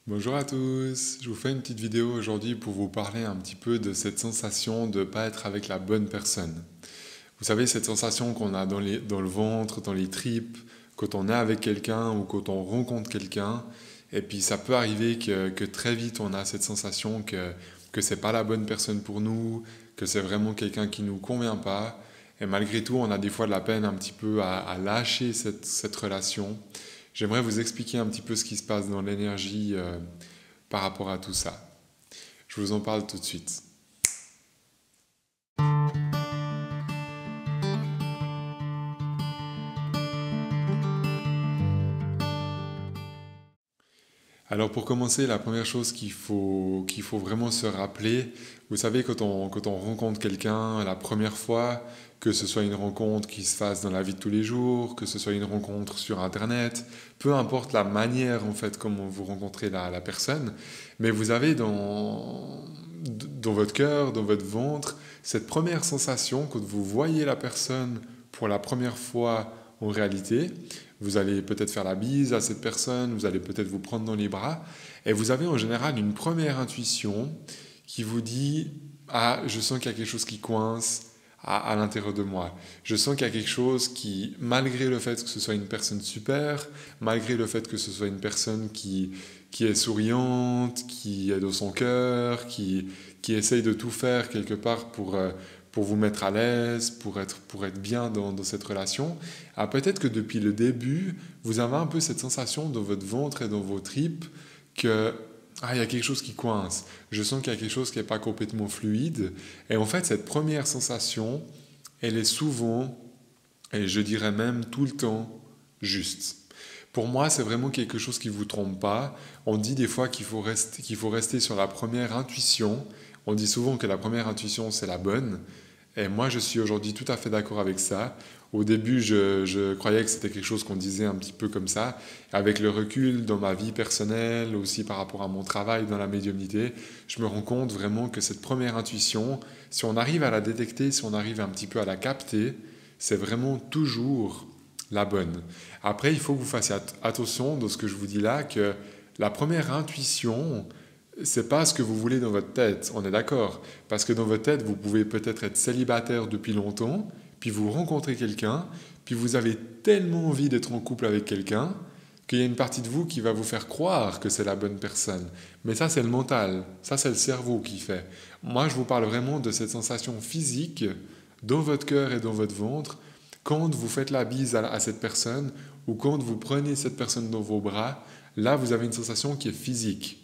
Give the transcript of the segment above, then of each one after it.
Bonjour à tous, je vous fais une petite vidéo aujourd'hui pour vous parler un petit peu de cette sensation de ne pas être avec la bonne personne. Vous savez, cette sensation qu'on a dans le ventre, dans les tripes, quand on est avec quelqu'un ou quand on rencontre quelqu'un, et puis ça peut arriver que très vite on a cette sensation que c'est pas la bonne personne pour nous, que c'est vraiment quelqu'un qui nous convient pas, et malgré tout on a des fois de la peine un petit peu à lâcher cette relation. J'aimerais vous expliquer un petit peu ce qui se passe dans l'énergie par rapport à tout ça. Je vous en parle tout de suite. Alors pour commencer, la première chose qu'il faut vraiment se rappeler, vous savez, quand on rencontre quelqu'un la première fois, que ce soit une rencontre qui se fasse dans la vie de tous les jours, que ce soit une rencontre sur Internet, peu importe la manière en fait comment vous rencontrez la personne, mais vous avez dans votre cœur, dans votre ventre, cette première sensation quand vous voyez la personne pour la première fois en réalité. Vous allez peut-être faire la bise à cette personne, vous allez peut-être vous prendre dans les bras, et vous avez en général une première intuition qui vous dit: ah, je sens qu'il y a quelque chose qui coince à l'intérieur de moi. Je sens qu'il y a quelque chose qui, malgré le fait que ce soit une personne super, malgré le fait que ce soit une personne qui est souriante, qui est dans son cœur, qui essaye de tout faire quelque part pour vous mettre à l'aise, pour être bien dans cette relation, ah, peut-être que depuis le début, vous avez un peu cette sensation dans votre ventre et dans vos tripes que ah, il y a quelque chose qui coince. Je sens qu'il y a quelque chose qui n'est pas complètement fluide. Et en fait, cette première sensation, elle est souvent, et je dirais même tout le temps, juste. Pour moi, c'est vraiment quelque chose qui ne vous trompe pas. On dit des fois qu'il faut rester sur la première intuition. On dit souvent que la première intuition, c'est la bonne. Et moi, je suis aujourd'hui tout à fait d'accord avec ça. Au début, je croyais que c'était quelque chose qu'on disait un petit peu comme ça. Avec le recul dans ma vie personnelle, aussi par rapport à mon travail dans la médiumnité, je me rends compte vraiment que cette première intuition, si on arrive à la détecter, si on arrive un petit peu à la capter, c'est vraiment toujours la bonne. Après, il faut que vous fassiez attention dans ce que je vous dis là, que la première intuition, c'est pas ce que vous voulez dans votre tête, on est d'accord. Parce que dans votre tête, vous pouvez peut-être être célibataire depuis longtemps, puis vous rencontrez quelqu'un, puis vous avez tellement envie d'être en couple avec quelqu'un qu'il y a une partie de vous qui va vous faire croire que c'est la bonne personne. Mais ça, c'est le mental, ça, c'est le cerveau qui fait. Moi, je vous parle vraiment de cette sensation physique dans votre cœur et dans votre ventre quand vous faites la bise à cette personne ou quand vous prenez cette personne dans vos bras. Là, vous avez une sensation qui est physique.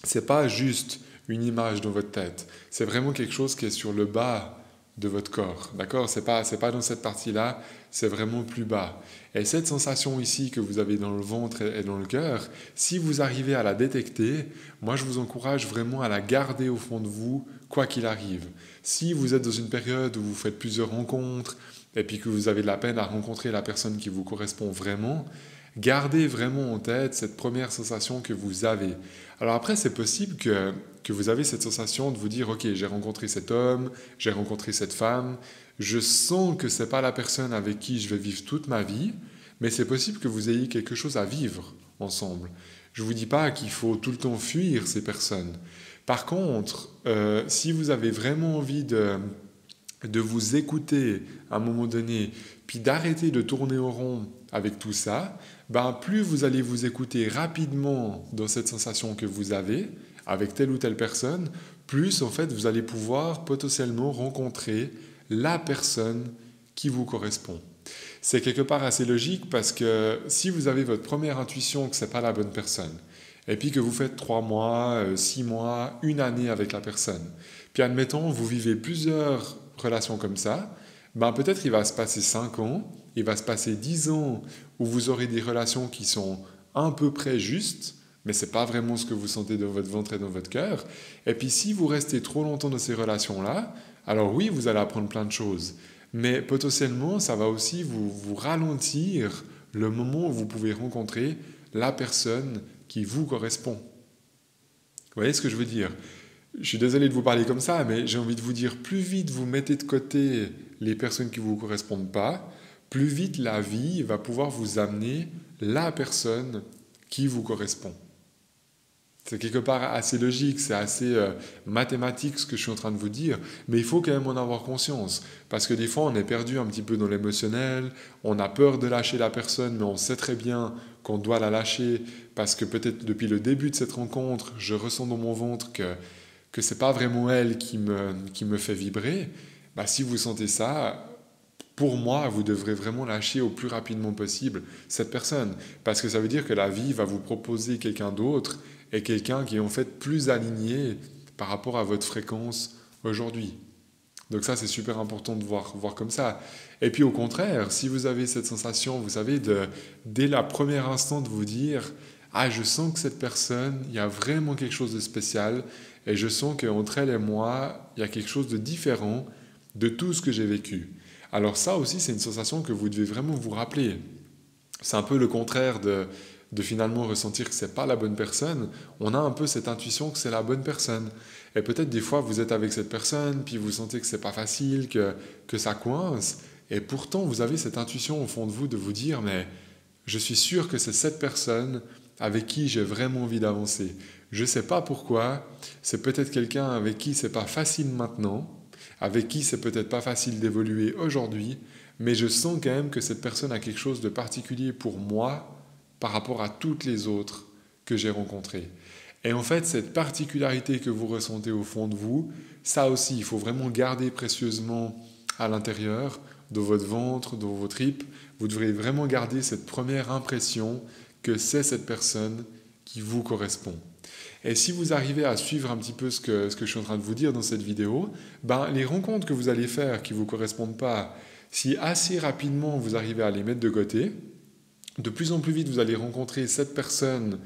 C'est pas juste une image dans votre tête. C'est vraiment quelque chose qui est sur le bas de votre corps. D'accord? C'est pas dans cette partie-là, c'est vraiment plus bas. Et cette sensation ici que vous avez dans le ventre et dans le cœur, si vous arrivez à la détecter, moi je vous encourage vraiment à la garder au fond de vous, quoi qu'il arrive. Si vous êtes dans une période où vous faites plusieurs rencontres et puis que vous avez de la peine à rencontrer la personne qui vous correspond vraiment, gardez vraiment en tête cette première sensation que vous avez. Alors après, c'est possible que vous avez cette sensation de vous dire: ok, j'ai rencontré cet homme, j'ai rencontré cette femme, je sens que ce n'est pas la personne avec qui je vais vivre toute ma vie, mais c'est possible que vous ayez quelque chose à vivre ensemble. Je ne vous dis pas qu'il faut tout le temps fuir ces personnes. Par contre, si vous avez vraiment envie de vous écouter à un moment donné, puis d'arrêter de tourner au rond avec tout ça, ben plus vous allez vous écouter rapidement dans cette sensation que vous avez avec telle ou telle personne, plus en fait vous allez pouvoir potentiellement rencontrer la personne qui vous correspond. C'est quelque part assez logique parce que si vous avez votre première intuition que ce n'est pas la bonne personne, et puis que vous faites 3 mois, 6 mois, une année avec la personne, puis admettons, vous vivez plusieurs relations comme ça, ben peut-être il va se passer 5 ans, il va se passer 10 ans où vous aurez des relations qui sont à peu près justes, mais ce n'est pas vraiment ce que vous sentez dans votre ventre et dans votre cœur. Et puis si vous restez trop longtemps dans ces relations-là, alors oui, vous allez apprendre plein de choses, mais potentiellement, ça va aussi vous ralentir le moment où vous pouvez rencontrer la personne qui vous correspond. Vous voyez ce que je veux dire? Je suis désolé de vous parler comme ça, mais j'ai envie de vous dire, plus vite vous mettez de côté les personnes qui ne vous correspondent pas, plus vite la vie va pouvoir vous amener la personne qui vous correspond. C'est quelque part assez logique, c'est assez mathématique ce que je suis en train de vous dire, mais il faut quand même en avoir conscience. Parce que des fois, on est perdu un petit peu dans l'émotionnel, on a peur de lâcher la personne, mais on sait très bien qu'on doit la lâcher parce que peut-être depuis le début de cette rencontre, je ressens dans mon ventre que ce n'est pas vraiment elle qui me fait vibrer. Bah, si vous sentez ça, pour moi, vous devrez vraiment lâcher au plus rapidement possible cette personne. Parce que ça veut dire que la vie va vous proposer quelqu'un d'autre et quelqu'un qui est en fait plus aligné par rapport à votre fréquence aujourd'hui. Donc ça, c'est super important de voir comme ça. Et puis au contraire, si vous avez cette sensation, vous savez, dès la première instant de vous dire, ah, je sens que cette personne, il y a vraiment quelque chose de spécial et je sens qu'entre elle et moi, il y a quelque chose de différent de tout ce que j'ai vécu. Alors ça aussi, c'est une sensation que vous devez vraiment vous rappeler. C'est un peu le contraire de finalement ressentir que c'est pas la bonne personne. On a un peu cette intuition que c'est la bonne personne. Et peut-être des fois, vous êtes avec cette personne, puis vous sentez que c'est pas facile, que ça coince. Et pourtant, vous avez cette intuition au fond de vous de vous dire, mais je suis sûr que c'est cette personne avec qui j'ai vraiment envie d'avancer. Je ne sais pas pourquoi, c'est peut-être quelqu'un avec qui c'est pas facile maintenant, avec qui c'est peut-être pas facile d'évoluer aujourd'hui, mais je sens quand même que cette personne a quelque chose de particulier pour moi par rapport à toutes les autres que j'ai rencontrées. Et en fait, cette particularité que vous ressentez au fond de vous, ça aussi, il faut vraiment garder précieusement à l'intérieur, dans votre ventre, dans vos tripes. Vous devrez vraiment garder cette première impression que c'est cette personne qui vous correspond. Et si vous arrivez à suivre un petit peu ce que je suis en train de vous dire dans cette vidéo, ben, les rencontres que vous allez faire qui ne vous correspondent pas, si assez rapidement vous arrivez à les mettre de côté, de plus en plus vite vous allez rencontrer cette personne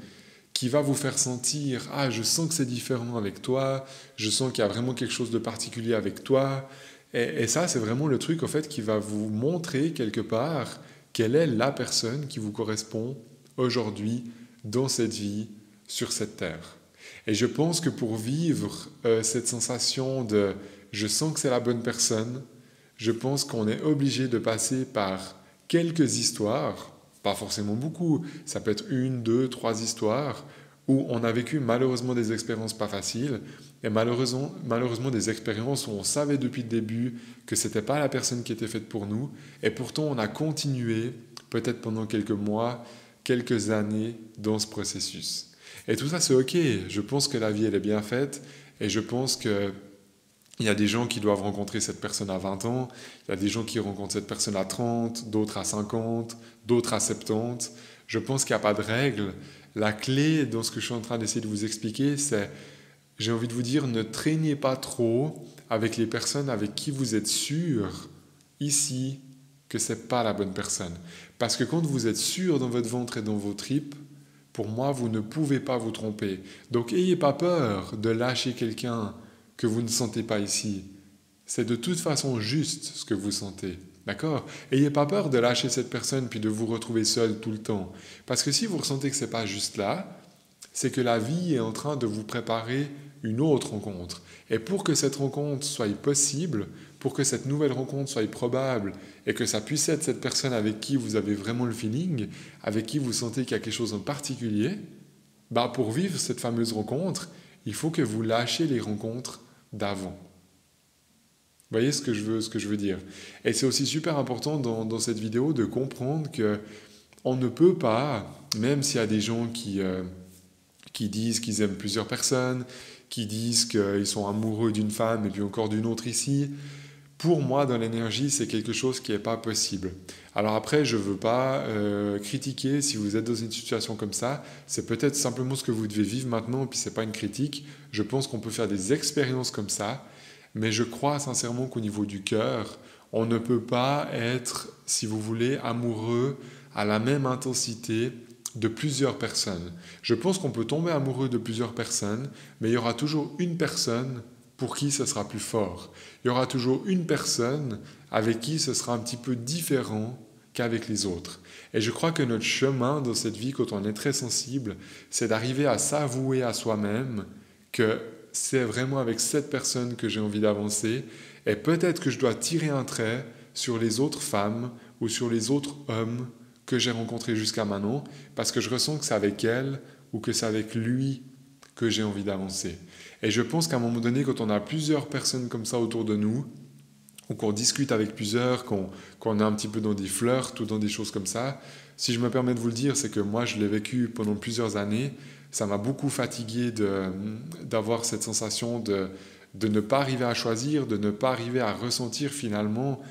qui va vous faire sentir « Ah, je sens que c'est différent avec toi, je sens qu'il y a vraiment quelque chose de particulier avec toi ». Et ça, c'est vraiment le truc, en fait, qui va vous montrer quelque part quelle est la personne qui vous correspond aujourd'hui dans cette vie, sur cette terre. Et je pense que pour vivre cette sensation de « je sens que c'est la bonne personne », je pense qu'on est obligé de passer par quelques histoires, pas forcément beaucoup, ça peut être 1, 2, 3 histoires, où on a vécu malheureusement des expériences pas faciles, et malheureusement des expériences où on savait depuis le début que ce n'était pas la personne qui était faite pour nous, et pourtant on a continué, peut-être pendant quelques mois, quelques années, dans ce processus. Et tout ça, c'est OK. Je pense que la vie, elle est bien faite. Et je pense qu'il y a des gens qui doivent rencontrer cette personne à 20 ans. Il y a des gens qui rencontrent cette personne à 30, d'autres à 50, d'autres à 70. Je pense qu'il n'y a pas de règle. La clé dans ce que je suis en train d'essayer de vous expliquer, c'est, j'ai envie de vous dire, ne traînez pas trop avec les personnes avec qui vous êtes sûr, ici, que ce n'est pas la bonne personne. Parce que quand vous êtes sûr dans votre ventre et dans vos tripes, pour moi, vous ne pouvez pas vous tromper. Donc, n'ayez pas peur de lâcher quelqu'un que vous ne sentez pas ici. C'est de toute façon juste ce que vous sentez. D'accord ? N'ayez pas peur de lâcher cette personne puis de vous retrouver seul tout le temps. Parce que si vous ressentez que ce n'est pas juste là, c'est que la vie est en train de vous préparer une autre rencontre. Et pour que cette rencontre soit possible, pour que cette nouvelle rencontre soit probable et que ça puisse être cette personne avec qui vous avez vraiment le feeling, avec qui vous sentez qu'il y a quelque chose en particulier, bah pour vivre cette fameuse rencontre, il faut que vous lâchiez les rencontres d'avant. Vous voyez ce que je veux dire? Et c'est aussi super important dans cette vidéo de comprendre qu'on ne peut pas, même s'il y a des gens qui disent qu'ils aiment plusieurs personnes, qui disent qu'ils sont amoureux d'une femme et puis encore d'une autre ici. Pour moi, dans l'énergie, c'est quelque chose qui n'est pas possible. Alors après, je ne veux pas critiquer si vous êtes dans une situation comme ça. C'est peut-être simplement ce que vous devez vivre maintenant, et puis ce n'est pas une critique. Je pense qu'on peut faire des expériences comme ça, mais je crois sincèrement qu'au niveau du cœur, on ne peut pas être, si vous voulez, amoureux à la même intensité de plusieurs personnes. Je pense qu'on peut tomber amoureux de plusieurs personnes, mais il y aura toujours une personne pour qui ce sera plus fort. Il y aura toujours une personne avec qui ce sera un petit peu différent qu'avec les autres. Et je crois que notre chemin dans cette vie, quand on est très sensible, c'est d'arriver à s'avouer à soi-même que c'est vraiment avec cette personne que j'ai envie d'avancer, et peut-être que je dois tirer un trait sur les autres femmes ou sur les autres hommes que j'ai rencontrés jusqu'à maintenant, parce que je ressens que c'est avec elle ou que c'est avec lui que j'ai envie d'avancer. Et je pense qu'à un moment donné, quand on a plusieurs personnes comme ça autour de nous, ou qu'on discute avec plusieurs, qu'on est un petit peu dans des flirts ou dans des choses comme ça, si je me permets de vous le dire, c'est que moi, je l'ai vécu pendant plusieurs années. Ça m'a beaucoup fatigué d'avoir cette sensation de ne pas arriver à choisir, de ne pas arriver à ressentir finalement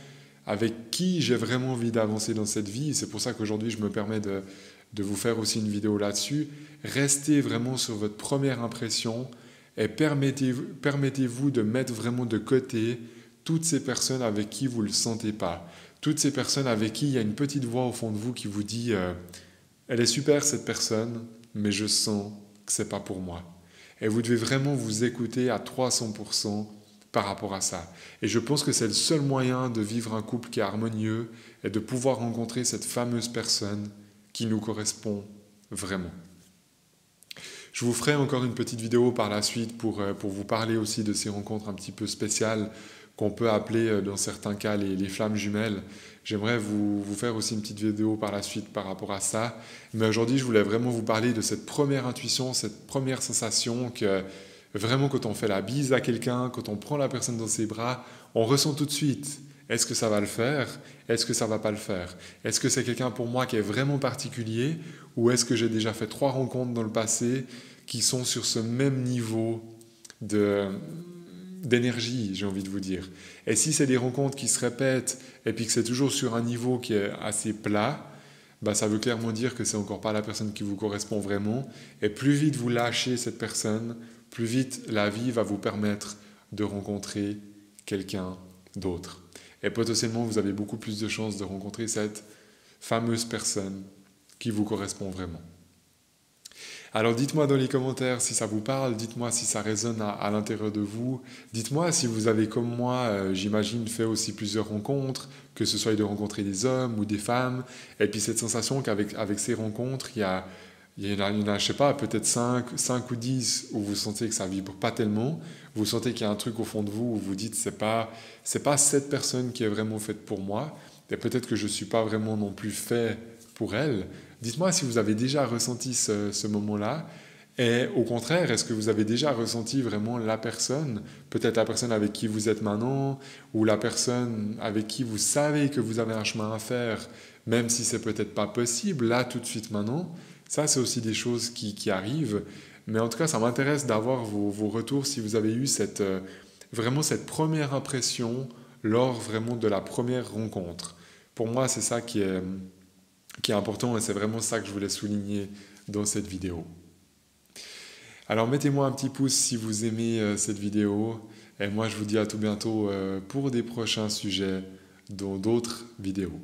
avec qui j'ai vraiment envie d'avancer dans cette vie. C'est pour ça qu'aujourd'hui, je me permets de vous faire aussi une vidéo là-dessus. Restez vraiment sur votre première impression et permettez-vous de mettre vraiment de côté toutes ces personnes avec qui vous ne le sentez pas. Toutes ces personnes avec qui il y a une petite voix au fond de vous qui vous dit elle est super cette personne, mais je sens que ce n'est pas pour moi. Et vous devez vraiment vous écouter à 300% par rapport à ça. Et je pense que c'est le seul moyen de vivre un couple qui est harmonieux et de pouvoir rencontrer cette fameuse personne qui nous correspond vraiment. Je vous ferai encore une petite vidéo par la suite pour vous parler aussi de ces rencontres un petit peu spéciales qu'on peut appeler dans certains cas les flammes jumelles. J'aimerais vous faire aussi une petite vidéo par la suite par rapport à ça. Mais aujourd'hui, je voulais vraiment vous parler de cette première intuition, cette première sensation que vraiment quand on fait la bise à quelqu'un, quand on prend la personne dans ses bras, on ressent tout de suite. Est-ce que ça va le faire? Est-ce que ça va pas le faire? Est-ce que c'est quelqu'un pour moi qui est vraiment particulier? Ou est-ce que j'ai déjà fait 3 rencontres dans le passé qui sont sur ce même niveau d'énergie, j'ai envie de vous dire. Et si c'est des rencontres qui se répètent et puis que c'est toujours sur un niveau qui est assez plat, bah ça veut clairement dire que c'est encore pas la personne qui vous correspond vraiment. Et plus vite vous lâchez cette personne, plus vite la vie va vous permettre de rencontrer quelqu'un d'autre. Et potentiellement, vous avez beaucoup plus de chances de rencontrer cette fameuse personne qui vous correspond vraiment. Alors dites-moi dans les commentaires si ça vous parle, dites-moi si ça résonne à l'intérieur de vous, dites-moi si vous avez comme moi, j'imagine, fait aussi plusieurs rencontres, que ce soit de rencontrer des hommes ou des femmes, et puis cette sensation qu'avec ces rencontres, il y en a, je sais pas, peut-être 5 ou 10 où vous sentez que ça vibre pas tellement, vous sentez qu'il y a un truc au fond de vous où vous dites c'est pas cette personne qui est vraiment faite pour moi, et peut-être que je suis pas vraiment non plus fait pour elle. Dites-moi si vous avez déjà ressenti ce moment-là, et au contraire, est-ce que vous avez déjà ressenti vraiment la personne, peut-être la personne avec qui vous êtes maintenant, ou la personne avec qui vous savez que vous avez un chemin à faire, même si c'est peut-être pas possible, là, tout de suite, maintenant. Ça, c'est aussi des choses qui arrivent, mais en tout cas, ça m'intéresse d'avoir vos retours si vous avez eu vraiment cette première impression lors vraiment de la première rencontre. Pour moi, c'est ça qui est important et c'est vraiment ça que je voulais souligner dans cette vidéo. Alors mettez-moi un petit pouce si vous aimez cette vidéo et moi je vous dis à tout bientôt pour des prochains sujets dans d'autres vidéos.